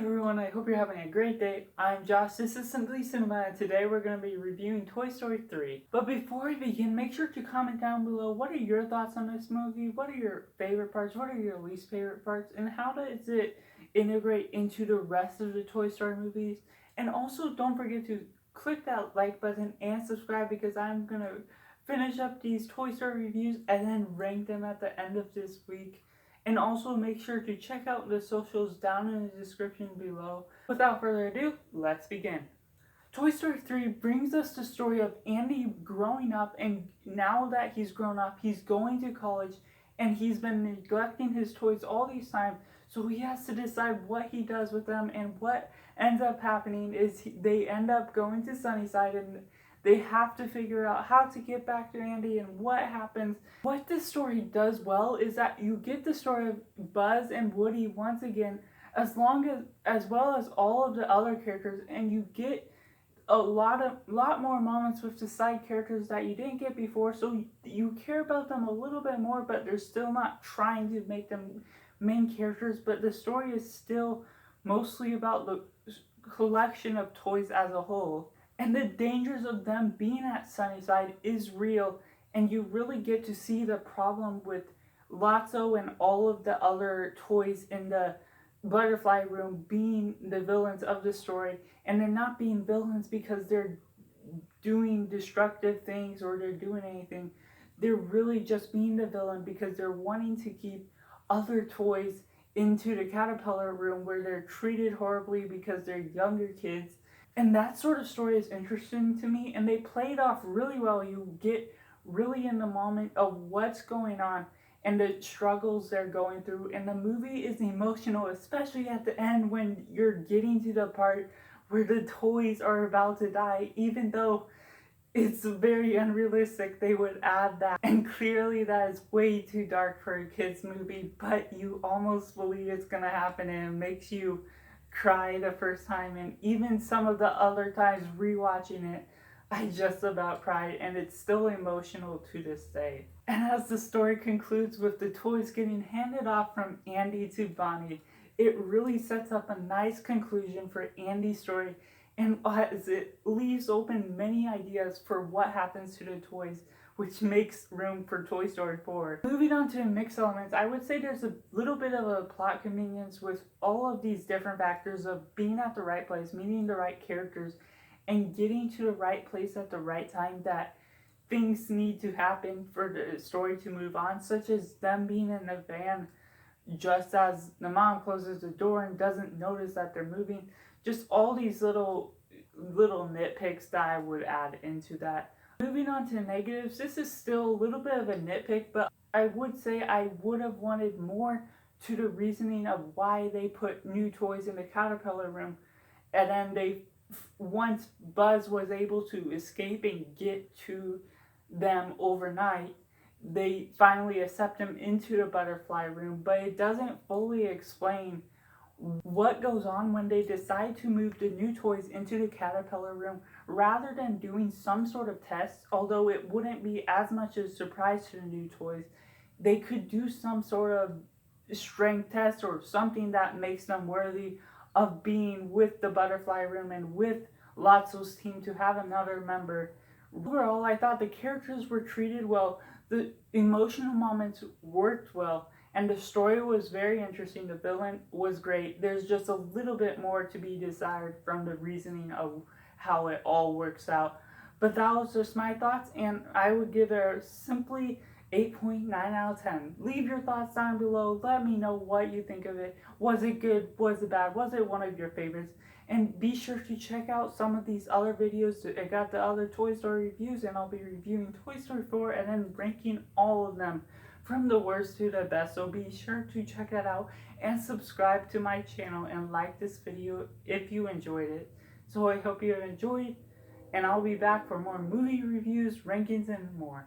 everyone, I hope you're having a great day. I'm Josh, this is Simply Cinema, and today we're going to be reviewing Toy Story 3. But before we begin, make sure to comment down below what are your thoughts on this movie, what are your favorite parts, what are your least favorite parts, and how does it integrate into the rest of the Toy Story movies. And also don't forget to click that like button and subscribe because I'm going to finish up these Toy Story reviews and then rank them at the end of this week. And also make sure to check out the socials down in the description below. Without further ado, let's begin. Toy Story 3 brings us the story of Andy growing up, and now that he's grown up, he's going to college and he's been neglecting his toys all these time. So he has to decide what he does with them, and what ends up happening is they end up going to Sunnyside and they have to figure out how to get back to Andy and what happens. What this story does well is that you get the story of Buzz and Woody once again, as well as all of the other characters, and you get a lot more moments with the side characters that you didn't get before, so you care about them a little bit more, but they're still not trying to make them main characters. But the story is still mostly about the collection of toys as a whole. And the dangers of them being at Sunnyside is real, and you really get to see the problem with Lotso and all of the other toys in the butterfly room being the villains of the story. And they're not being villains because they're doing destructive things or they're doing anything. They're really just being the villain because they're wanting to keep other toys into the caterpillar room where they're treated horribly because they're younger kids. And that sort of story is interesting to me, and they play it off really well. You get really in the moment of what's going on and the struggles they're going through. And the movie is emotional, especially at the end when you're getting to the part where the toys are about to die, even though it's very unrealistic they would add that. And clearly that is way too dark for a kid's movie, but you almost believe it's gonna happen, and it makes you cry the first time. And even some of the other times rewatching it, I just about cried, and it's still emotional to this day. And as the story concludes with the toys getting handed off from Andy to Bonnie, it really sets up a nice conclusion for Andy's story, and as it leaves open many ideas for what happens to the toys, which makes room for Toy Story 4. Moving on to mixed elements, I would say there's a little bit of a plot convenience with all of these different factors of being at the right place, meeting the right characters, and getting to the right place at the right time, that things need to happen for the story to move on, such as them being in the van just as the mom closes the door and doesn't notice that they're moving. Just all these little nitpicks that I would add into that. Moving on to negatives, this is still a little bit of a nitpick, but I would say I would have wanted more to the reasoning of why they put new toys in the caterpillar room, and then once Buzz was able to escape and get to them overnight, they finally accept him into the butterfly room, but it doesn't fully explain what goes on when they decide to move the new toys into the caterpillar room rather than doing some sort of test. Although it wouldn't be as much a surprise to the new toys, they could do some sort of strength test or something that makes them worthy of being with the butterfly room and with Lotso's team to have another member. Overall, I thought the characters were treated well, the emotional moments worked well, and the story was very interesting. The villain was great. There's just a little bit more to be desired from the reasoning of how it all works out. But that was just my thoughts, and I would give it simply 8.9 out of 10. Leave your thoughts down below. Let me know what you think of it. Was it good? Was it bad? Was it one of your favorites? And be sure to check out some of these other videos. I got the other Toy Story reviews, and I'll be reviewing Toy Story 4 and then ranking all of them from the worst to the best. So be sure to check that out and subscribe to my channel and like this video if you enjoyed it. So I hope you have enjoyed, and I'll be back for more movie reviews, rankings, and more.